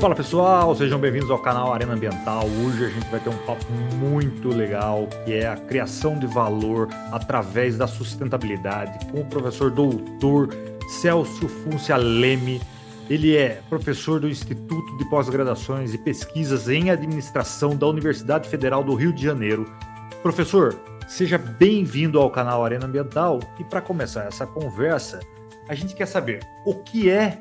Fala pessoal, sejam bem-vindos ao canal Arena Ambiental. Hoje a gente vai ter um papo muito legal, que é a criação de valor através da sustentabilidade, com o professor doutor Celso Funcia Leme. Ele é professor do Instituto de Pós-Graduações e Pesquisas em Administração da Universidade Federal do Rio de Janeiro. Professor, seja bem-vindo ao canal Arena Ambiental. E para começar essa conversa, a gente quer saber o que é,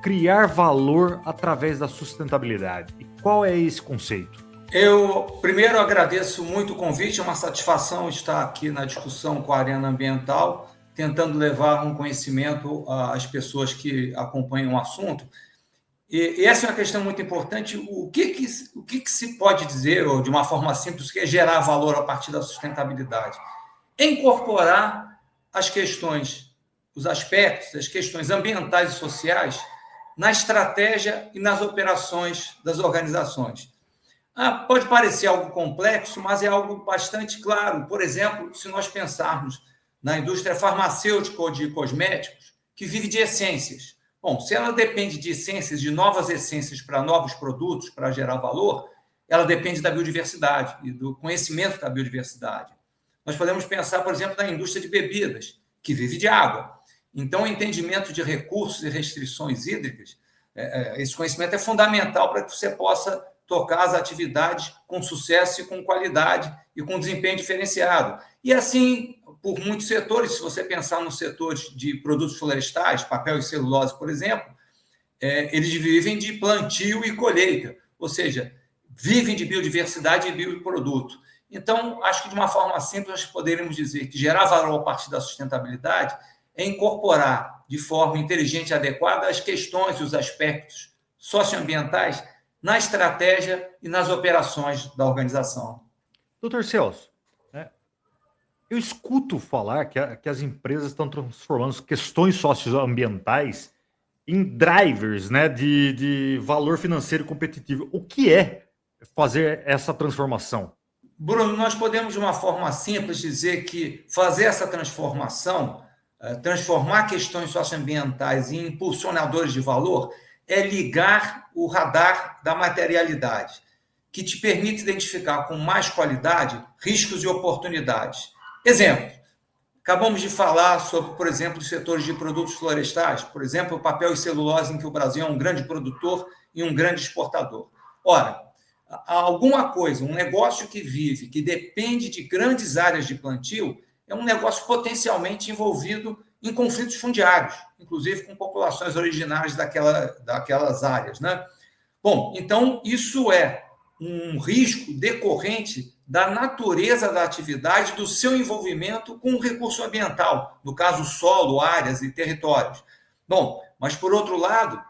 criar valor através da sustentabilidade. E qual é esse conceito? Eu primeiro agradeço muito o convite, é uma satisfação estar aqui na discussão com a Arena Ambiental, tentando levar um conhecimento às pessoas que acompanham o assunto. E essa é uma questão muito importante. O que se pode dizer, ou de uma forma simples, que é gerar valor a partir da sustentabilidade? É incorporar as questões, os aspectos, as questões ambientais e sociais na estratégia e nas operações das organizações. Pode parecer algo complexo, mas é algo bastante claro. Por exemplo, se nós pensarmos na indústria farmacêutica ou de cosméticos, que vive de essências. Bom, se ela depende de essências, de novas essências para novos produtos, para gerar valor, ela depende da biodiversidade e do conhecimento da biodiversidade. Nós podemos pensar, por exemplo, na indústria de bebidas, que vive de água. Então, o entendimento de recursos e restrições hídricas, esse conhecimento é fundamental para que você possa tocar as atividades com sucesso e com qualidade e com desempenho diferenciado. E assim, por muitos setores, se você pensar nos setores de produtos florestais, papel e celulose, por exemplo, eles vivem de plantio e colheita, ou seja, vivem de biodiversidade e bioproduto. Então, acho que de uma forma simples, nós poderíamos dizer que gerar valor a partir da sustentabilidade é incorporar de forma inteligente e adequada as questões e os aspectos socioambientais na estratégia e nas operações da organização. Doutor Celso, eu escuto falar que as empresas estão transformando questões socioambientais em drivers, de valor financeiro competitivo. O que é fazer essa transformação? Bruno, nós podemos, de uma forma simples, dizer que fazer essa transformação, transformar questões socioambientais em impulsionadores de valor, é ligar o radar da materialidade, que te permite identificar com mais qualidade riscos e oportunidades. Exemplo, acabamos de falar sobre, por exemplo, os setores de produtos florestais, por exemplo, o papel e celulose, em que o Brasil é um grande produtor e um grande exportador. Ora, alguma coisa, um negócio que vive, que depende de grandes áreas de plantio, é um negócio potencialmente envolvido em conflitos fundiários, inclusive com populações originárias daquelas áreas, Bom, então isso é um risco decorrente da natureza da atividade, do seu envolvimento com o recurso ambiental, no caso solo, áreas e territórios. Bom, mas por outro lado,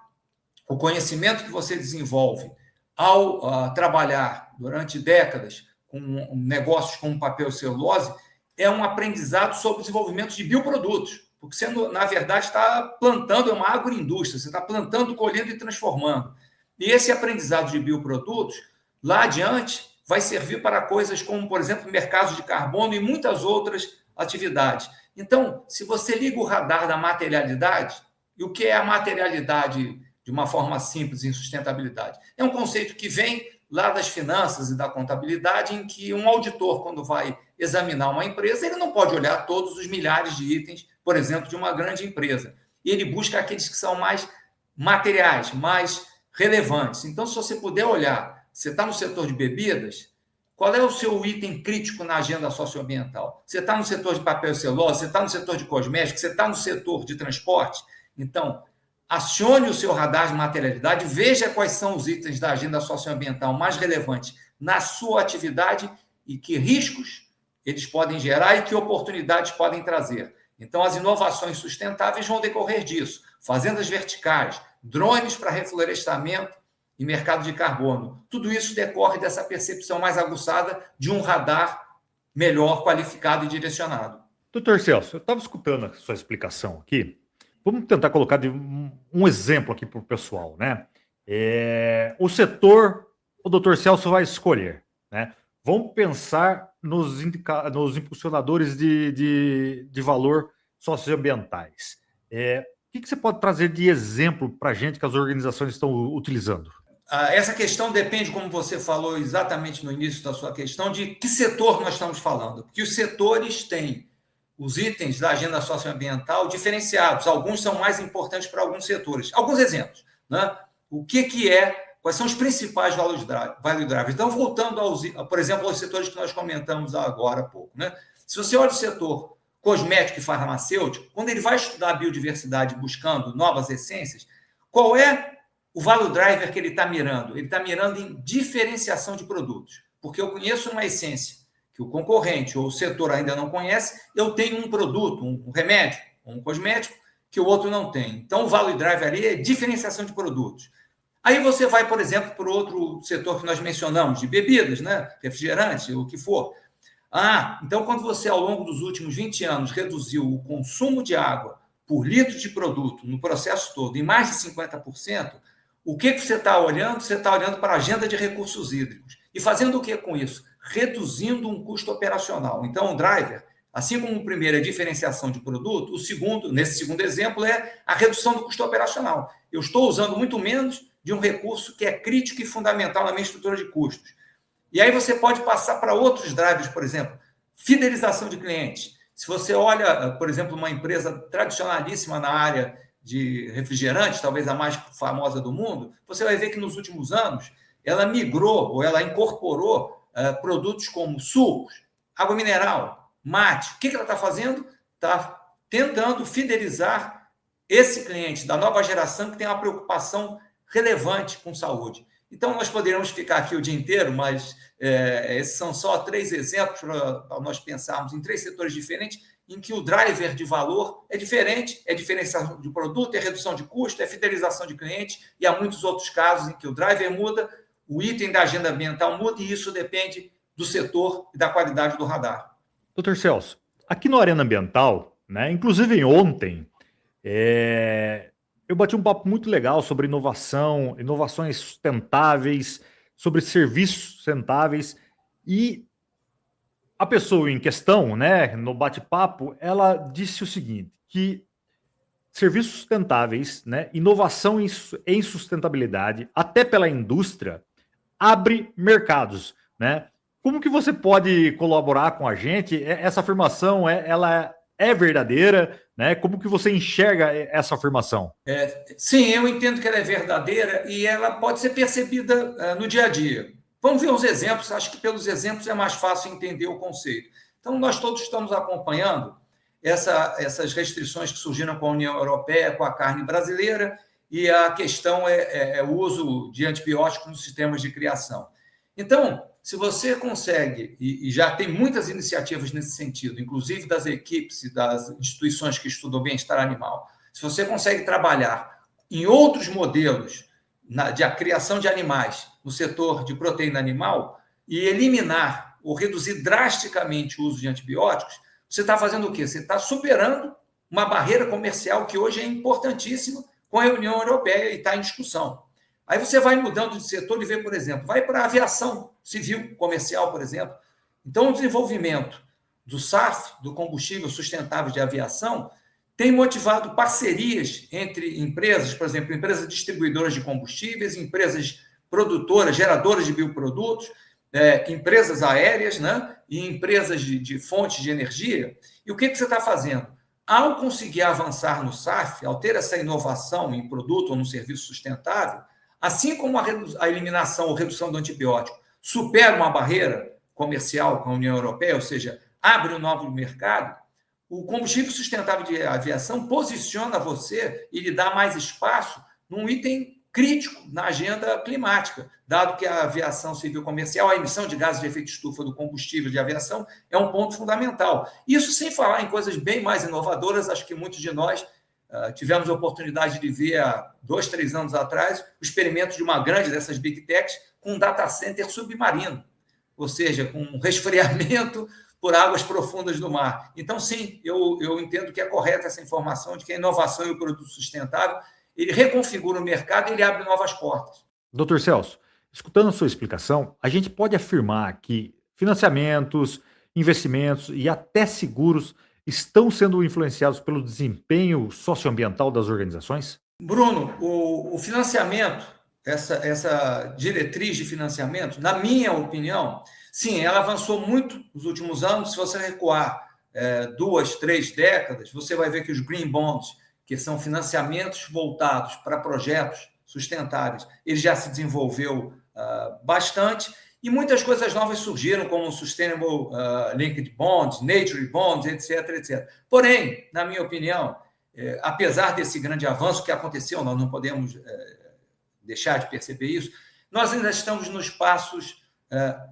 o conhecimento que você desenvolve ao trabalhar durante décadas com negócios como papel e celulose é um aprendizado sobre o desenvolvimento de bioprodutos, porque você, na verdade, está plantando, é uma agroindústria, você está plantando, colhendo e transformando. E esse aprendizado de bioprodutos, lá adiante, vai servir para coisas como, por exemplo, mercados de carbono e muitas outras atividades. Então, se você liga o radar da materialidade, e o que é a materialidade de uma forma simples em sustentabilidade? É um conceito que vem lá das finanças e da contabilidade, em que um auditor, quando vai examinar uma empresa, ele não pode olhar todos os milhares de itens, por exemplo, de uma grande empresa. E ele busca aqueles que são mais materiais, mais relevantes. Então, se você puder olhar, você está no setor de bebidas, qual é o seu item crítico na agenda socioambiental? Você está no setor de papel e celulose, você está no setor de cosméticos, você está no setor de transporte? Então, acione o seu radar de materialidade, veja quais são os itens da agenda socioambiental mais relevantes na sua atividade e que riscos eles podem gerar e que oportunidades podem trazer. Então, as inovações sustentáveis vão decorrer disso. Fazendas verticais, drones para reflorestamento e mercado de carbono. Tudo isso decorre dessa percepção mais aguçada de um radar melhor qualificado e direcionado. Doutor Celso, eu estava escutando a sua explicação aqui. Vamos tentar colocar um exemplo aqui para o pessoal, o setor, o doutor Celso vai escolher, Vamos pensar nos impulsionadores de valor socioambientais. que você pode trazer de exemplo para a gente que as organizações estão utilizando? Essa questão depende, como você falou exatamente no início da sua questão, de que setor nós estamos falando. Porque os setores têm os itens da agenda socioambiental diferenciados. Alguns são mais importantes para alguns setores. Alguns exemplos, né? O que é, quais são os principais value drivers? Então, voltando, por exemplo, aos setores que nós comentamos agora há pouco, né? Se você olha o setor cosmético e farmacêutico, quando ele vai estudar a biodiversidade buscando novas essências, qual é o value driver que ele está mirando? Ele está mirando em diferenciação de produtos. Porque eu conheço uma essência que o concorrente ou o setor ainda não conhece, eu tenho um produto, um remédio, um cosmético, que o outro não tem. Então, o value driver ali é diferenciação de produtos. Aí você vai, por exemplo, para o outro setor que nós mencionamos, de bebidas, né? Refrigerante, o que for. Então, quando você, ao longo dos últimos 20 anos, reduziu o consumo de água por litro de produto no processo todo em mais de 50%, o que você está olhando? Você está olhando para a agenda de recursos hídricos. E fazendo o que com isso? Reduzindo um custo operacional. Então, o driver, assim como o primeiro é diferenciação de produto, o segundo, nesse segundo exemplo, é a redução do custo operacional. Eu estou usando muito menos de um recurso que é crítico e fundamental na minha estrutura de custos. E aí você pode passar para outros drivers, por exemplo, fidelização de clientes. Se você olha, por exemplo, uma empresa tradicionalíssima na área de refrigerantes, talvez a mais famosa do mundo, você vai ver que nos últimos anos ela migrou ou ela incorporou produtos como sucos, água mineral, mate. O que ela está fazendo? Está tentando fidelizar esse cliente da nova geração que tem uma preocupação relevante com saúde. Então, nós poderíamos ficar aqui o dia inteiro, mas esses são só 3 exemplos para nós pensarmos em 3 setores diferentes em que o driver de valor é diferente, é diferenciação de produto, é redução de custo, é fidelização de cliente, e há muitos outros casos em que o driver muda, o item da agenda ambiental muda, e isso depende do setor e da qualidade do radar. Doutor Celso, aqui no Arena Ambiental, né, inclusive ontem, eu bati um papo muito legal sobre inovação, inovações sustentáveis, sobre serviços sustentáveis, e a pessoa em questão, né, no bate-papo, ela disse o seguinte, que serviços sustentáveis, né, inovação em sustentabilidade, até pela indústria, abre mercados, né? Como que você pode colaborar com a gente? Essa afirmação, ela é verdadeira, né? Como que você enxerga essa afirmação? Sim, eu entendo que ela é verdadeira e ela pode ser percebida no dia a dia. Vamos ver os exemplos, acho que pelos exemplos é mais fácil entender o conceito. Então, nós todos estamos acompanhando essas restrições que surgiram com a União Europeia, com a carne brasileira, e a questão é o uso de antibióticos nos sistemas de criação. Então, se você consegue, e já tem muitas iniciativas nesse sentido, inclusive das equipes e das instituições que estudam o bem-estar animal, se você consegue trabalhar em outros modelos de criação de animais no setor de proteína animal e eliminar ou reduzir drasticamente o uso de antibióticos, você está fazendo o quê? Você está superando uma barreira comercial que hoje é importantíssima com a União Europeia e está em discussão. Aí você vai mudando de setor e vê, por exemplo, vai para a aviação civil, comercial, por exemplo. Então, o desenvolvimento do SAF, do combustível sustentável de aviação, tem motivado parcerias entre empresas, por exemplo, empresas distribuidoras de combustíveis, empresas produtoras, geradoras de bioprodutos, empresas aéreas, né? E empresas de fontes de energia. E o que você está fazendo? Ao conseguir avançar no SAF, ao ter essa inovação em produto ou no serviço sustentável, assim como a eliminação ou redução do antibiótico supera uma barreira comercial com a União Europeia, ou seja, abre um novo mercado, o combustível sustentável de aviação posiciona você e lhe dá mais espaço num item crítico na agenda climática, dado que a aviação civil comercial, a emissão de gases de efeito estufa do combustível de aviação é um ponto fundamental. Isso sem falar em coisas bem mais inovadoras, acho que muitos de nós tivemos a oportunidade de ver há 2, 3 anos atrás o experimento de uma grande dessas Big Techs com um data center submarino, ou seja, com resfriamento por águas profundas do mar. Então, sim, eu entendo que é correta essa informação de que a inovação e o produto sustentável ele reconfigura o mercado e ele abre novas portas. Doutor Celso, escutando a sua explicação, a gente pode afirmar que financiamentos, investimentos e até seguros estão sendo influenciados pelo desempenho socioambiental das organizações? Bruno, o financiamento, essa diretriz de financiamento, na minha opinião, sim, ela avançou muito nos últimos anos. Se você recuar 2, 3 décadas, você vai ver que os green bonds, que são financiamentos voltados para projetos sustentáveis, ele já se desenvolveu bastante, e muitas coisas novas surgiram, como o Sustainable Linked Bonds, Nature Bonds, etc, etc. Porém, na minha opinião, apesar desse grande avanço que aconteceu, nós não podemos deixar de perceber isso, nós ainda estamos nos passos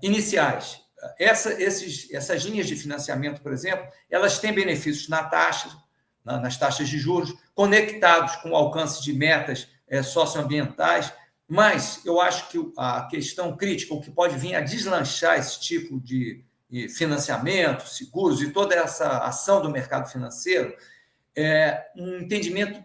iniciais. Essas linhas de financiamento, por exemplo, elas têm benefícios nas taxas de juros, conectados com o alcance de metas socioambientais, mas eu acho que a questão crítica, o que pode vir a deslanchar esse tipo de financiamento, seguros e toda essa ação do mercado financeiro, é um entendimento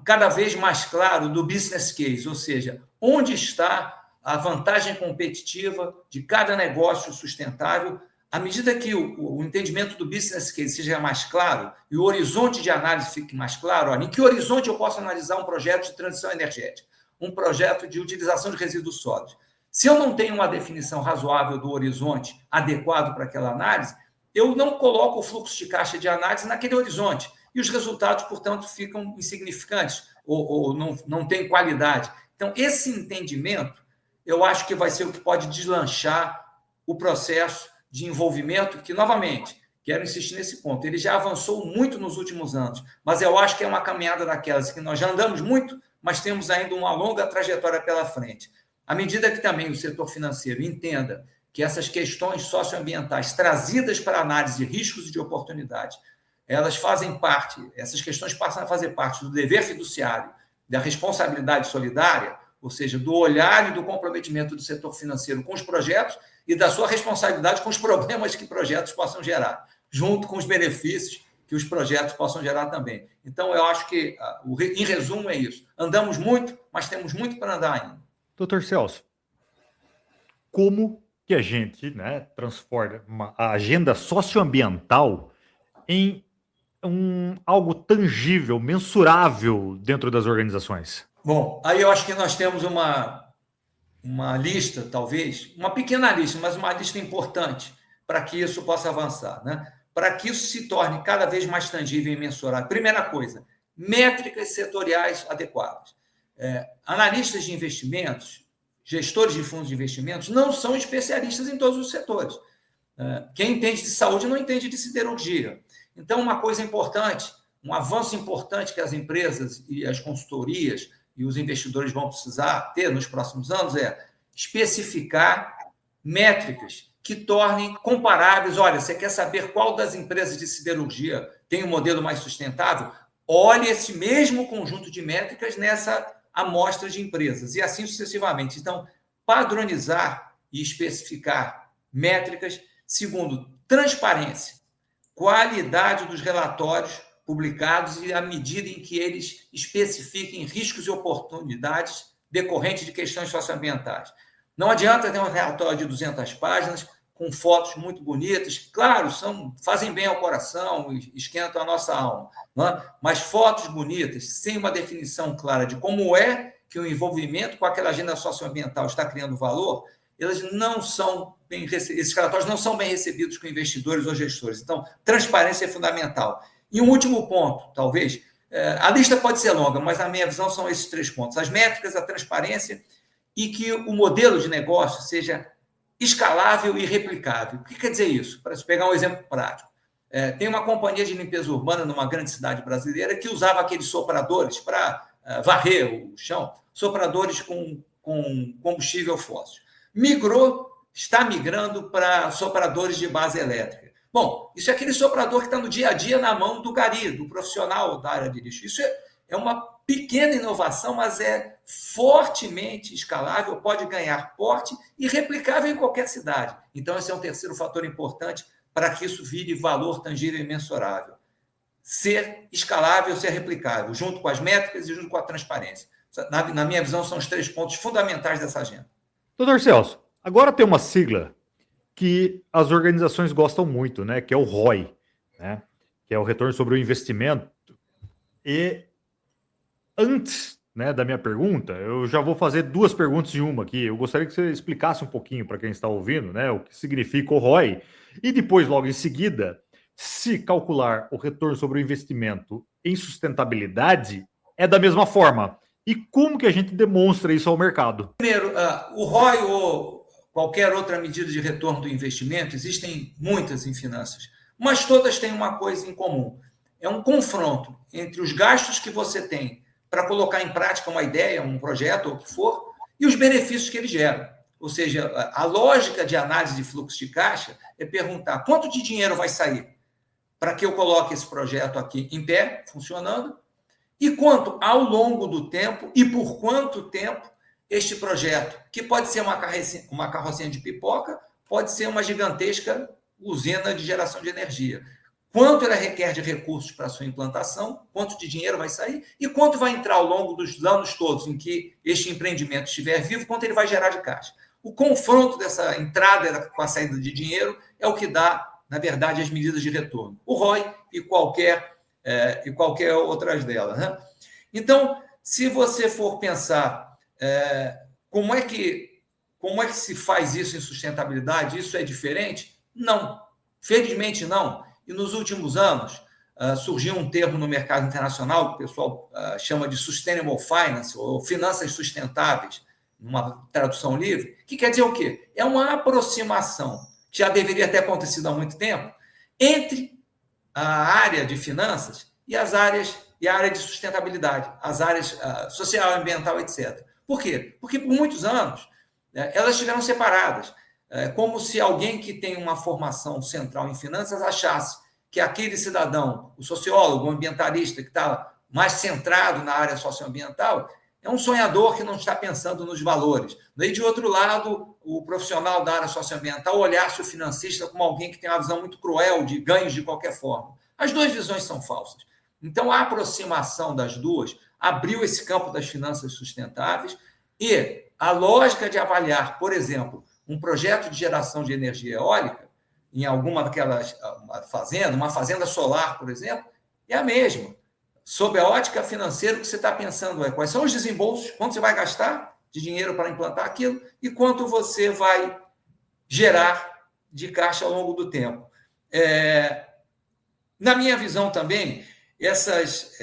cada vez mais claro do business case, ou seja, onde está a vantagem competitiva de cada negócio sustentável. À medida que o entendimento do business case seja mais claro e o horizonte de análise fique mais claro, olha, em que horizonte eu posso analisar um projeto de transição energética, um projeto de utilização de resíduos sólidos? Se eu não tenho uma definição razoável do horizonte adequado para aquela análise, eu não coloco o fluxo de caixa de análise naquele horizonte e os resultados, portanto, ficam insignificantes ou não têm qualidade. Então, esse entendimento, eu acho que vai ser o que pode deslanchar o processo de envolvimento, que, novamente, quero insistir nesse ponto, ele já avançou muito nos últimos anos, mas eu acho que é uma caminhada daquelas que nós já andamos muito, mas temos ainda uma longa trajetória pela frente. À medida que também o setor financeiro entenda que essas questões socioambientais trazidas para a análise de riscos e de oportunidades, elas fazem parte, essas questões passam a fazer parte do dever fiduciário, da responsabilidade solidária, ou seja, do olhar e do comprometimento do setor financeiro com os projetos e da sua responsabilidade com os problemas que projetos possam gerar, junto com os benefícios que os projetos possam gerar também. Então, eu acho que, em resumo, é isso. Andamos muito, mas temos muito para andar ainda. Doutor Celso, como que a gente, né, transforma a agenda socioambiental em algo tangível, mensurável dentro das organizações? Bom, aí eu acho que nós temos uma lista, talvez, uma pequena lista, mas uma lista importante para que isso possa avançar, né? Para que isso se torne cada vez mais tangível e mensurável. Primeira coisa, métricas setoriais adequadas. Analistas de investimentos, gestores de fundos de investimentos, não são especialistas em todos os setores. Quem entende de saúde não entende de siderurgia. Então, uma coisa importante, um avanço importante que as empresas e as consultorias e os investidores vão precisar ter nos próximos anos é especificar métricas que tornem comparáveis. Olha, você quer saber qual das empresas de siderurgia tem um modelo mais sustentável? Olhe esse mesmo conjunto de métricas nessa amostra de empresas, e assim sucessivamente. Então, padronizar e especificar métricas. Segundo, transparência, qualidade dos relatórios publicados e à medida em que eles especifiquem riscos e oportunidades decorrentes de questões socioambientais. Não adianta ter um relatório de 200 páginas com fotos muito bonitas, claro, fazem bem ao coração, esquentam a nossa alma, não é? Mas fotos bonitas, sem uma definição clara de como é que o envolvimento com aquela agenda socioambiental está criando valor, esses relatórios não são bem recebidos com investidores ou gestores. Então, transparência é fundamental. E um último ponto, talvez, a lista pode ser longa, mas na minha visão são esses 3 pontos: as métricas, a transparência e que o modelo de negócio seja escalável e replicável. O que quer dizer isso? Para pegar um exemplo prático. Tem uma companhia de limpeza urbana numa grande cidade brasileira que usava aqueles sopradores para varrer o chão, sopradores com combustível fóssil. Está migrando para sopradores de base elétrica. Bom, isso é aquele soprador que está no dia a dia na mão do gari, do profissional da área de lixo. Isso é uma pequena inovação, mas é fortemente escalável, pode ganhar porte e replicável em qualquer cidade. Então, esse é um terceiro fator importante para que isso vire valor tangível e mensurável. Ser escalável, ser replicável, junto com as métricas e junto com a transparência. Na minha visão, são os 3 pontos fundamentais dessa agenda. Doutor Celso, agora tem uma sigla que as organizações gostam muito, né, que é o ROI, né, que é o retorno sobre o investimento. E antes, né, da minha pergunta, eu já vou fazer duas perguntas em uma aqui. Eu gostaria que você explicasse um pouquinho para quem está ouvindo, né, o que significa o ROI. E depois, logo em seguida, se calcular o retorno sobre o investimento em sustentabilidade é da mesma forma. E como que a gente demonstra isso ao mercado? Primeiro, o ROI ou qualquer outra medida de retorno do investimento, existem muitas em finanças, mas todas têm uma coisa em comum. É um confronto entre os gastos que você tem para colocar em prática uma ideia, um projeto ou o que for, e os benefícios que ele gera. Ou seja, a lógica de análise de fluxo de caixa é perguntar quanto de dinheiro vai sair para que eu coloque esse projeto aqui em pé, funcionando, e quanto, ao longo do tempo, e por quanto tempo, este projeto, que pode ser uma carrocinha de pipoca, pode ser uma gigantesca usina de geração de energia. Quanto ela requer de recursos para a sua implantação, quanto de dinheiro vai sair, e quanto vai entrar ao longo dos anos todos em que este empreendimento estiver vivo, quanto ele vai gerar de caixa. O confronto dessa entrada com a saída de dinheiro é o que dá, na verdade, as medidas de retorno. O ROI e qualquer outras delas. Né? Então, se você for pensar como é que se faz isso em sustentabilidade, isso é diferente? Não. Felizmente, não. E nos últimos anos, surgiu um termo no mercado internacional que o pessoal chama de Sustainable Finance, ou finanças sustentáveis, numa tradução livre, que quer dizer o quê? É uma aproximação, que já deveria ter acontecido há muito tempo, entre a área de finanças e a área de sustentabilidade, as áreas social, ambiental, etc. Por quê? Porque por muitos anos elas estiveram separadas, como se alguém que tem uma formação central em finanças achasse que aquele cidadão, o sociólogo, o ambientalista, que está mais centrado na área socioambiental, é um sonhador que não está pensando nos valores. Daí, de outro lado, o profissional da área socioambiental olhasse o financista como alguém que tem uma visão muito cruel de ganhos de qualquer forma. As duas visões são falsas. Então, a aproximação das duas abriu esse campo das finanças sustentáveis e a lógica de avaliar, por exemplo, um projeto de geração de energia eólica em alguma daquelas fazendas, uma fazenda solar, por exemplo, é a mesma. Sob a ótica financeira, o que você está pensando é quais são os desembolsos, quanto você vai gastar de dinheiro para implantar aquilo e quanto você vai gerar de caixa ao longo do tempo. Na minha visão também, essas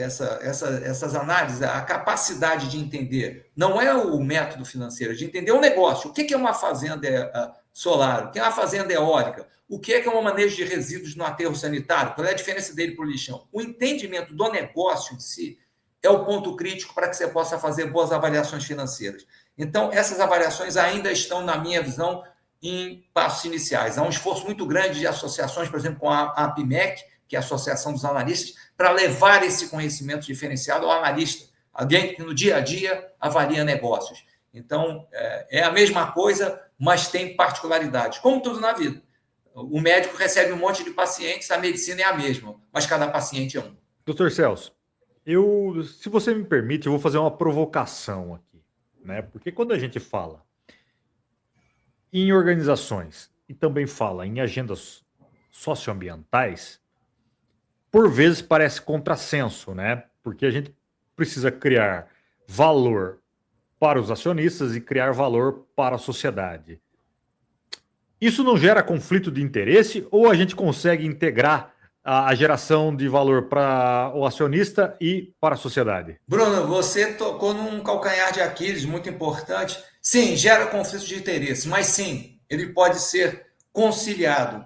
análises, a capacidade de entender, não é o método financeiro, de entender o negócio. O que é uma fazenda solar? O que é uma fazenda eólica? O que é um manejo de resíduos no aterro sanitário? Qual é a diferença dele para o lixão? O entendimento do negócio em si é o ponto crítico para que você possa fazer boas avaliações financeiras. Então, essas avaliações ainda estão, na minha visão, em passos iniciais. Há um esforço muito grande de associações, por exemplo, com a APIMEC, que é a Associação dos Analistas, para levar esse conhecimento diferenciado ao analista, alguém que no dia a dia avalia negócios. Então, é a mesma coisa, mas tem particularidades, como tudo na vida. O médico recebe um monte de pacientes, a medicina é a mesma, mas cada paciente é um. Doutor Celso, se você me permite, eu vou fazer uma provocação aqui, né? Porque quando a gente fala em organizações e também fala em agendas socioambientais, por vezes parece contrassenso, né? Porque a gente precisa criar valor para os acionistas e criar valor para a sociedade. Isso não gera conflito de interesse ou a gente consegue integrar a geração de valor para o acionista e para a sociedade? Bruno, você tocou num calcanhar de Aquiles muito importante. Sim, gera conflito de interesse, mas sim, ele pode ser conciliado.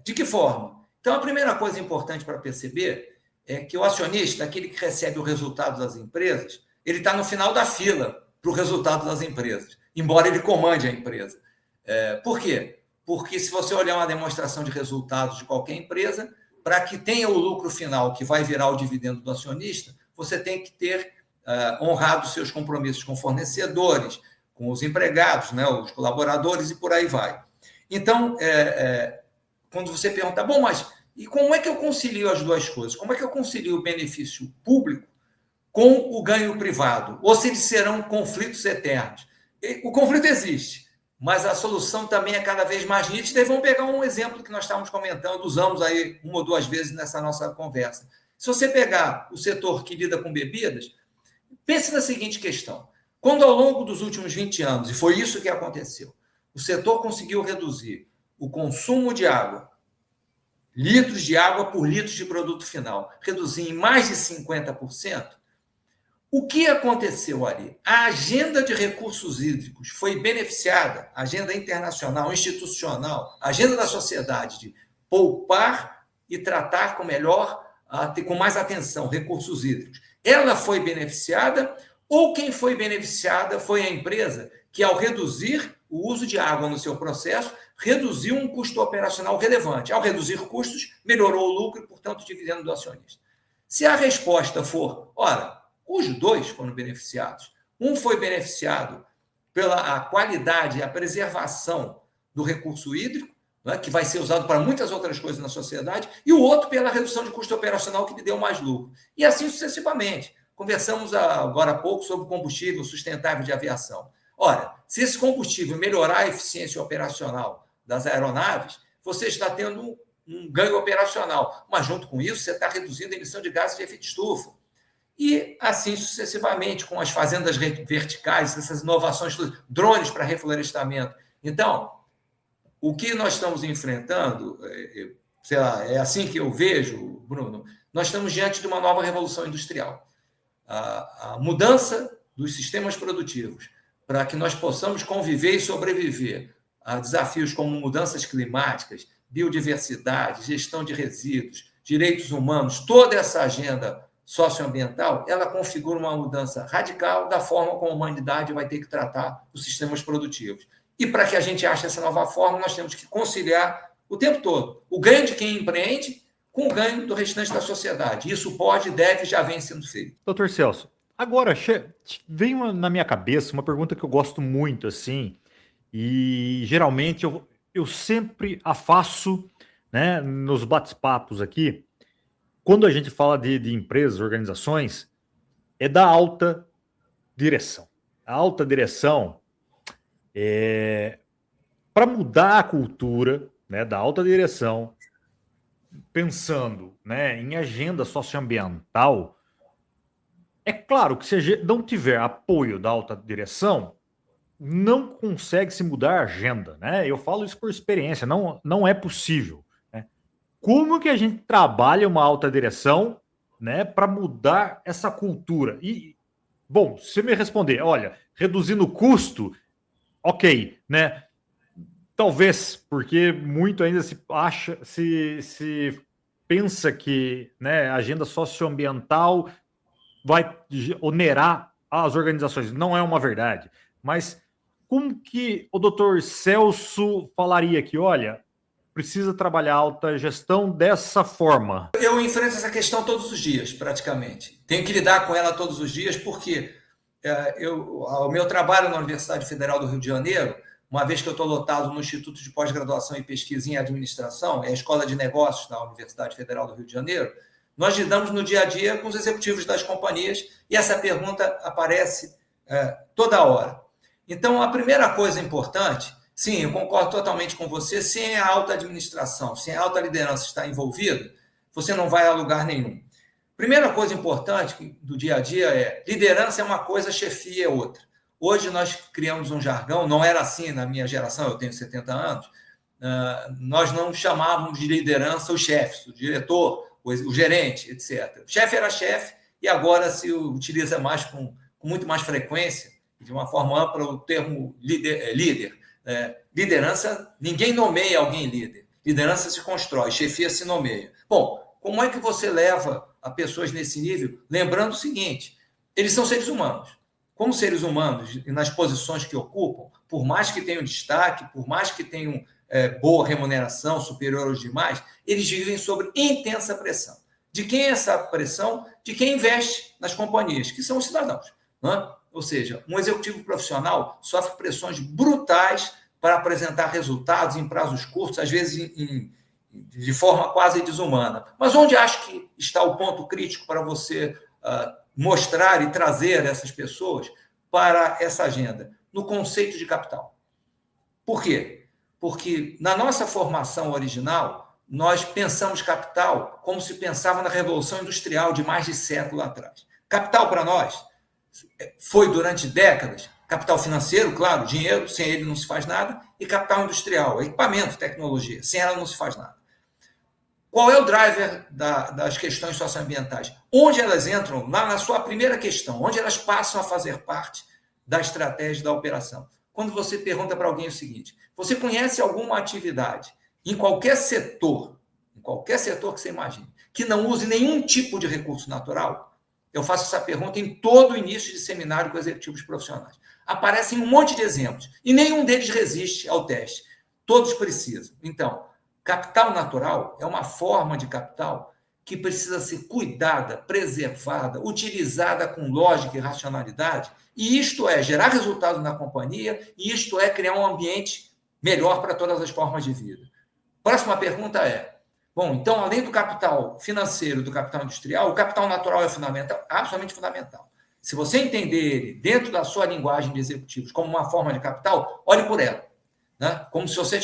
De que forma? Então, a primeira coisa importante para perceber é que o acionista, aquele que recebe o resultado das empresas, ele está no final da fila para o resultado das empresas, embora ele comande a empresa. Por quê? Porque se você olhar uma demonstração de resultados de qualquer empresa, para que tenha o lucro final que vai virar o dividendo do acionista, você tem que ter honrado seus compromissos com fornecedores, com os empregados, né, os colaboradores e por aí vai. Então, quando você pergunta, bom, mas e como é que eu concilio as duas coisas? Como é que eu concilio o benefício público com o ganho privado? Ou se eles serão conflitos eternos? O conflito existe. mas a solução também é cada vez mais nítida. E vamos pegar um exemplo que nós estávamos comentando, usamos aí uma ou duas vezes nessa nossa conversa. Se você pegar o setor que lida com bebidas, pense na seguinte questão. Quando ao longo dos últimos 20 anos, e foi isso que aconteceu, o setor conseguiu reduzir o consumo de água, litros de água por litros de produto final, reduzir em mais de 50%, o que aconteceu ali? A agenda de recursos hídricos foi beneficiada, a agenda internacional, institucional, a agenda da sociedade de poupar e tratar com mais atenção recursos hídricos. Ela foi beneficiada ou quem foi beneficiada foi a empresa que, ao reduzir o uso de água no seu processo, reduziu um custo operacional relevante. Ao reduzir custos, melhorou o lucro e, portanto, o dividendo do acionista. Se a resposta for, ora, os dois foram beneficiados. Um foi beneficiado pela qualidade e a preservação do recurso hídrico, né, que vai ser usado para muitas outras coisas na sociedade, e o outro pela redução de custo operacional, que lhe deu mais lucro. E assim sucessivamente. Conversamos agora há pouco sobre combustível sustentável de aviação. Ora, se esse combustível melhorar a eficiência operacional das aeronaves, você está tendo um ganho operacional, mas junto com isso você está reduzindo a emissão de gases de efeito estufa. E assim sucessivamente, com as fazendas verticais, essas inovações, drones para reflorestamento. Então, o que nós estamos enfrentando, sei lá, é assim que eu vejo, Bruno, nós estamos diante de uma nova revolução industrial. A mudança dos sistemas produtivos para que nós possamos conviver e sobreviver a desafios como mudanças climáticas, biodiversidade, gestão de resíduos, direitos humanos, toda essa agenda socioambiental, ela configura uma mudança radical da forma como a humanidade vai ter que tratar os sistemas produtivos. E para que a gente ache essa nova forma, nós temos que conciliar o tempo todo o ganho de quem empreende com o ganho do restante da sociedade. Isso pode, deve, já vem sendo feito. Doutor Celso, agora veio na minha cabeça uma pergunta que eu gosto muito, assim, e geralmente eu sempre a faço, né, nos bate-papos aqui. Quando a gente fala de empresas, organizações, é da alta direção. A alta direção para mudar a cultura, né, da alta direção, pensando, né, em agenda socioambiental, é claro que se não tiver apoio da alta direção, não consegue se mudar a agenda, né? Eu falo isso por experiência, não é possível. Como que a gente trabalha uma alta direção, né, para mudar essa cultura? E, bom, se você me responder, olha, reduzindo o custo, ok, né? Talvez, porque muito ainda se acha, se pensa que, né, a agenda socioambiental vai onerar as organizações. Não é uma verdade. Mas como que o doutor Celso falaria que, olha, precisa trabalhar a alta gestão dessa forma? Eu enfrento essa questão todos os dias, praticamente. Tenho que lidar com ela todos os dias, porque o meu trabalho na Universidade Federal do Rio de Janeiro, uma vez que eu estou lotado no Instituto de Pós-Graduação e Pesquisa em Administração, é a Escola de Negócios da Universidade Federal do Rio de Janeiro, nós lidamos no dia a dia com os executivos das companhias e essa pergunta aparece toda hora. Então, a primeira coisa importante, sim, eu concordo totalmente com você, sem a alta administração, sem a alta liderança estar envolvida, você não vai a lugar nenhum. Primeira coisa importante do dia a dia é liderança é uma coisa, chefia é outra. Hoje nós criamos um jargão, não era assim na minha geração, eu tenho 70 anos, nós não chamávamos de liderança os chefes, o diretor, o gerente, etc. O chefe era chefe e agora se utiliza mais com muito mais frequência, de uma forma ampla, o termo líder. Liderança, ninguém nomeia alguém líder. Liderança se constrói, chefia se nomeia. Bom, como é que você leva a pessoas nesse nível? Lembrando o seguinte, eles são seres humanos. Como seres humanos, e nas posições que ocupam, por mais que tenham destaque, por mais que tenham boa remuneração, superior aos demais, eles vivem sob intensa pressão. De quem é essa pressão? De quem investe nas companhias, que são os cidadãos. Não é? Ou seja, um executivo profissional sofre pressões brutais para apresentar resultados em prazos curtos, às vezes de forma quase desumana. Mas onde acho que está o ponto crítico para você mostrar e trazer essas pessoas para essa agenda? No conceito de capital. Por quê? Porque na nossa formação original, nós pensamos capital como se pensava na Revolução Industrial de mais de século atrás. Capital para nós foi durante décadas capital financeiro, claro, dinheiro, sem ele não se faz nada, e capital industrial, equipamento, tecnologia, sem ela não se faz nada. Qual é o driver das questões socioambientais? Onde elas entram, lá na sua primeira questão, onde elas passam a fazer parte da estratégia da operação. Quando você pergunta para alguém o seguinte, você conhece alguma atividade em qualquer setor que você imagine, que não use nenhum tipo de recurso natural? Eu faço essa pergunta em todo o início de seminário com executivos profissionais. Aparecem um monte de exemplos, e nenhum deles resiste ao teste. Todos precisam. Então, capital natural é uma forma de capital que precisa ser cuidada, preservada, utilizada com lógica e racionalidade, e isto é gerar resultado na companhia, e isto é criar um ambiente melhor para todas as formas de vida. Próxima pergunta é, bom, então, além do capital financeiro, do capital industrial, o capital natural é fundamental, absolutamente fundamental. Se você entender ele dentro da sua linguagem de executivos como uma forma de capital, olhe por ela, né? Como se você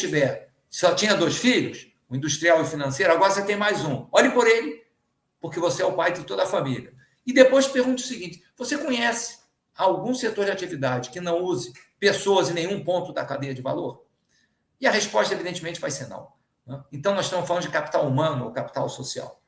só tinha 2 filhos, o industrial e o financeiro, agora você tem mais um. Olhe por ele, porque você é o pai de toda a família. E depois pergunte o seguinte, você conhece algum setor de atividade que não use pessoas em nenhum ponto da cadeia de valor? E a resposta, evidentemente, vai ser não. Então, nós estamos falando de capital humano ou capital social.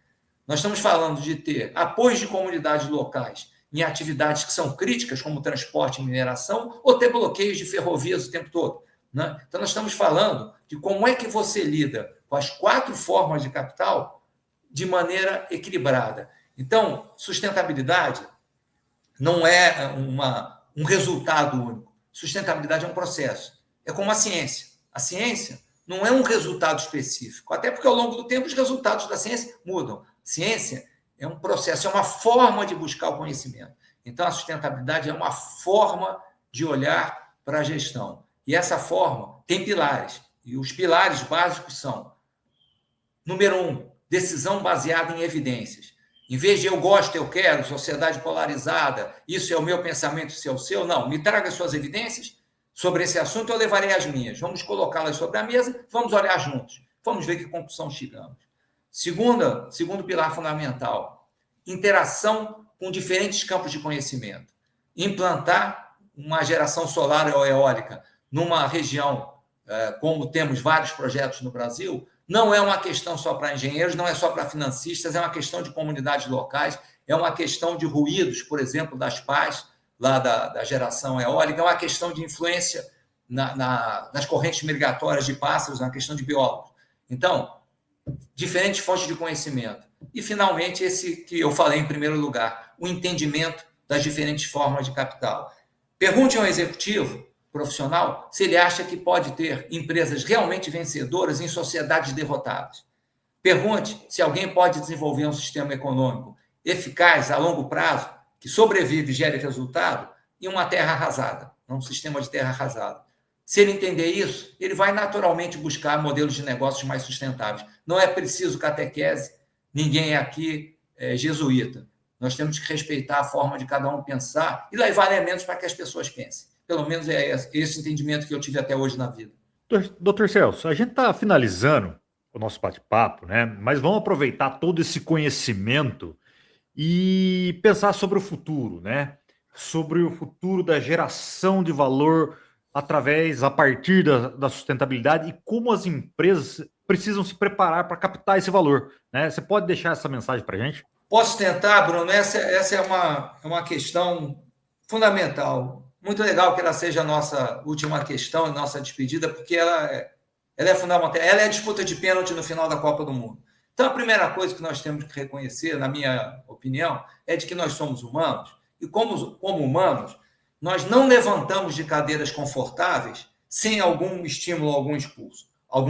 Nós estamos falando de ter apoio de comunidades locais em atividades que são críticas, como transporte e mineração, ou ter bloqueios de ferrovias o tempo todo. Né? Então, nós estamos falando de como é que você lida com as 4 formas de capital de maneira equilibrada. Então, sustentabilidade não é um resultado único. Sustentabilidade é um processo. É como a ciência. A ciência não é um resultado específico, até porque, ao longo do tempo, os resultados da ciência mudam. Ciência é um processo, é uma forma de buscar o conhecimento. Então, a sustentabilidade é uma forma de olhar para a gestão. E essa forma tem pilares. E os pilares básicos são, número 1, decisão baseada em evidências. Em vez de eu gosto, eu quero, sociedade polarizada, isso é o meu pensamento, isso é o seu, não. Me traga as suas evidências sobre esse assunto, eu levarei as minhas. Vamos colocá-las sobre a mesa, vamos olhar juntos. Vamos ver que conclusão chegamos. Segundo pilar fundamental, interação com diferentes campos de conhecimento. Implantar uma geração solar ou eólica numa região, como temos vários projetos no Brasil, não é uma questão só para engenheiros, não é só para financistas, é uma questão de comunidades locais, é uma questão de ruídos, por exemplo, das pás, lá da geração eólica, é uma questão de influência nas correntes migratórias de pássaros, é uma questão de biólogos. Então, diferentes fontes de conhecimento. E, finalmente, esse que eu falei em primeiro lugar, o entendimento das diferentes formas de capital. Pergunte ao executivo profissional se ele acha que pode ter empresas realmente vencedoras em sociedades derrotadas. Pergunte se alguém pode desenvolver um sistema econômico eficaz a longo prazo, que sobrevive e gere resultado, em uma terra arrasada, num sistema de terra arrasada. Se ele entender isso, ele vai naturalmente buscar modelos de negócios mais sustentáveis. Não é preciso catequese, ninguém aqui é jesuíta. Nós temos que respeitar a forma de cada um pensar e levar elementos para que as pessoas pensem. Pelo menos é esse entendimento que eu tive até hoje na vida. Doutor Celso, a gente está finalizando o nosso bate-papo, né? Mas vamos aproveitar todo esse conhecimento e pensar sobre o futuro, né? Sobre o futuro da geração de valor a partir da sustentabilidade e como as empresas precisam se preparar para captar esse valor, né? Você pode deixar essa mensagem para a gente? Posso tentar, Bruno? Essa é uma questão fundamental. Muito legal que ela seja a nossa última questão, nossa despedida, porque ela é fundamental. Ela é a disputa de pênalti no final da Copa do Mundo. Então, a primeira coisa que nós temos que reconhecer, na minha opinião, é de que nós somos humanos, e como humanos, nós não levantamos de cadeiras confortáveis sem algum estímulo, algum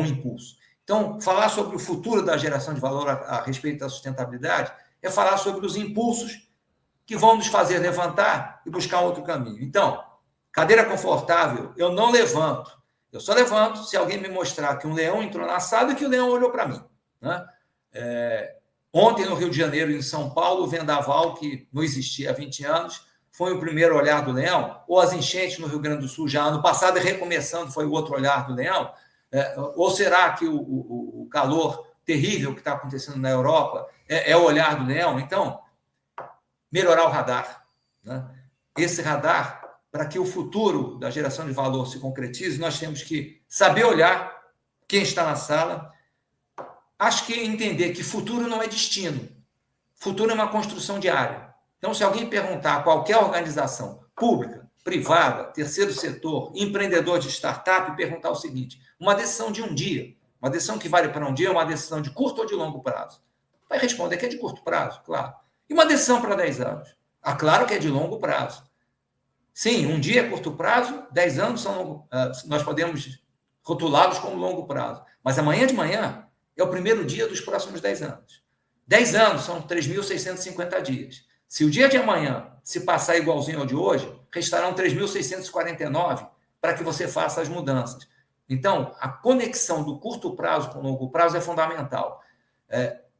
impulso. Então, falar sobre o futuro da geração de valor a respeito da sustentabilidade é falar sobre os impulsos que vão nos fazer levantar e buscar outro caminho. Então, cadeira confortável, eu não levanto. Eu só levanto se alguém me mostrar que um leão entrou na sala e que o leão olhou para mim. Né? Ontem, no Rio de Janeiro e em São Paulo, o vendaval, que não existia há 20 anos, foi o primeiro olhar do leão, ou as enchentes no Rio Grande do Sul já ano passado e recomeçando foi o outro olhar do leão, ou será que o calor terrível que está acontecendo na Europa é o olhar do leão? Então, melhorar o radar, né? Esse radar, para que o futuro da geração de valor se concretize, nós temos que saber olhar quem está na sala. Acho que entender que futuro não é destino. Futuro é uma construção diária. Então, se alguém perguntar a qualquer organização pública, privada, terceiro setor, empreendedor de startup, perguntar o seguinte: uma decisão de um dia, uma decisão que vale para um dia, é uma decisão de curto ou de longo prazo? Vai responder que é de curto prazo, claro. E uma decisão para 10 anos? Ah, claro que é de longo prazo. Sim, um dia é curto prazo, 10 anos são longo, nós podemos rotulá-los como longo prazo. Mas amanhã de manhã é o primeiro dia dos próximos 10 anos. 10 anos são 3.650 dias. Se o dia de amanhã se passar igualzinho ao de hoje, restarão 3.649 para que você faça as mudanças. Então, a conexão do curto prazo com o longo prazo é fundamental.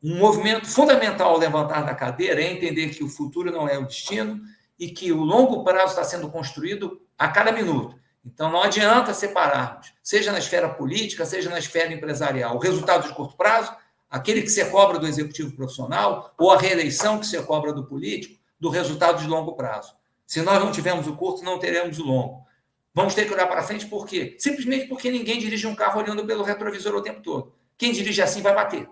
Um movimento fundamental ao levantar da cadeira é entender que o futuro não é o destino e que o longo prazo está sendo construído a cada minuto. Então, não adianta separarmos, seja na esfera política, seja na esfera empresarial, o resultado de curto prazo, aquele que se cobra do executivo profissional, ou a reeleição que se cobra do político, do resultado de longo prazo. Se nós não tivermos o curto, não teremos o longo. Vamos ter que olhar para frente por quê? Simplesmente porque ninguém dirige um carro olhando pelo retrovisor o tempo todo. Quem dirige assim vai bater.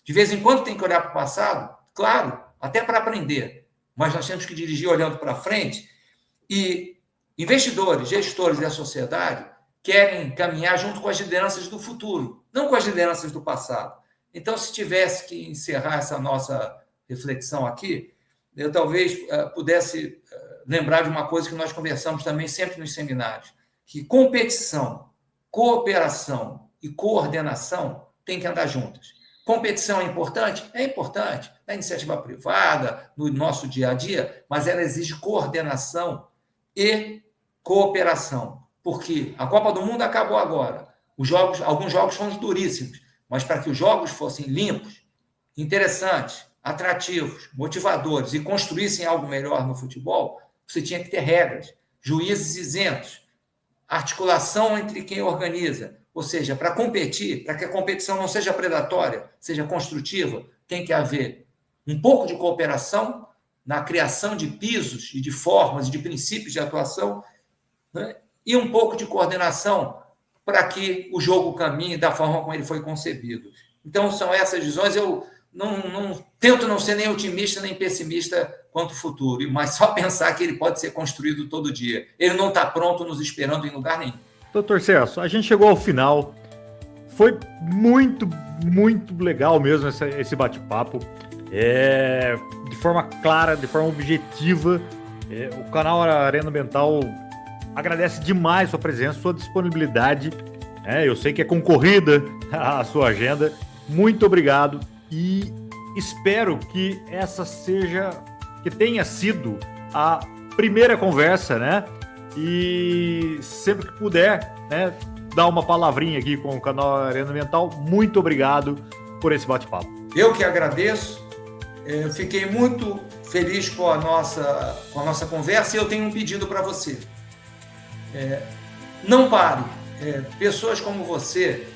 De vez em quando tem que olhar para o passado, claro, até para aprender, mas nós temos que dirigir olhando para frente. E investidores, gestores e a sociedade querem caminhar junto com as lideranças do futuro, não com as lideranças do passado. Então, se tivesse que encerrar essa nossa reflexão aqui, eu talvez pudesse lembrar de uma coisa que nós conversamos também sempre nos seminários, que competição, cooperação e coordenação têm que andar juntas. Competição é importante? É importante, na iniciativa privada, no nosso dia a dia, mas ela exige coordenação e cooperação, porque a Copa do Mundo acabou agora. Alguns jogos foram duríssimos, mas para que os jogos fossem limpos, interessantes, atrativos, motivadores e construíssem algo melhor no futebol, você tinha que ter regras, juízes isentos, articulação entre quem organiza. Ou seja, para competir, para que a competição não seja predatória, seja construtiva, tem que haver um pouco de cooperação na criação de pisos e de formas e de princípios de atuação, né? E um pouco de coordenação para que o jogo caminhe da forma como ele foi concebido. Então, são essas visões. Eu tento não ser nem otimista nem pessimista quanto ao futuro, mas só pensar que ele pode ser construído todo dia. Ele não está pronto nos esperando em lugar nenhum. Doutor Celso, a gente chegou ao final. Foi muito, muito legal mesmo esse bate-papo. De forma clara, de forma objetiva. O canal Arena Ambiental agradece demais sua presença, sua disponibilidade. Eu sei que é concorrida a sua agenda. Muito obrigado e espero que que tenha sido a primeira conversa, né? E sempre que puder, né, dar uma palavrinha aqui com o canal Arena Ambiental. Muito obrigado por esse bate-papo. Eu que agradeço. Eu fiquei muito feliz com a nossa conversa e eu tenho um pedido para você. Não pare. Pessoas como você,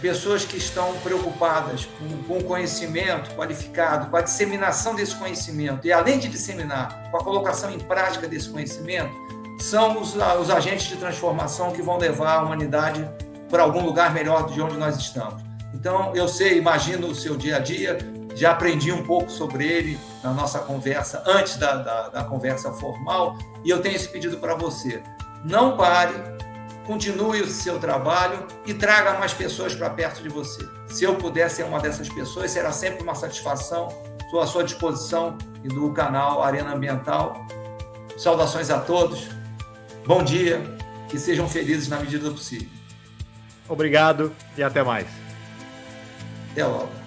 pessoas que estão preocupadas com o conhecimento qualificado, com a disseminação desse conhecimento e, além de disseminar, com a colocação em prática desse conhecimento, são os agentes de transformação que vão levar a humanidade para algum lugar melhor de onde nós estamos. Então, eu sei, imagino o seu dia a dia, já aprendi um pouco sobre ele na nossa conversa, antes da conversa formal, e eu tenho esse pedido para você. Não pare, continue o seu trabalho e traga mais pessoas para perto de você. Se eu puder ser uma dessas pessoas, será sempre uma satisfação. Estou à sua disposição e do canal Arena Ambiental. Saudações a todos. Bom dia, que sejam felizes na medida do possível. Obrigado e até mais. Até logo.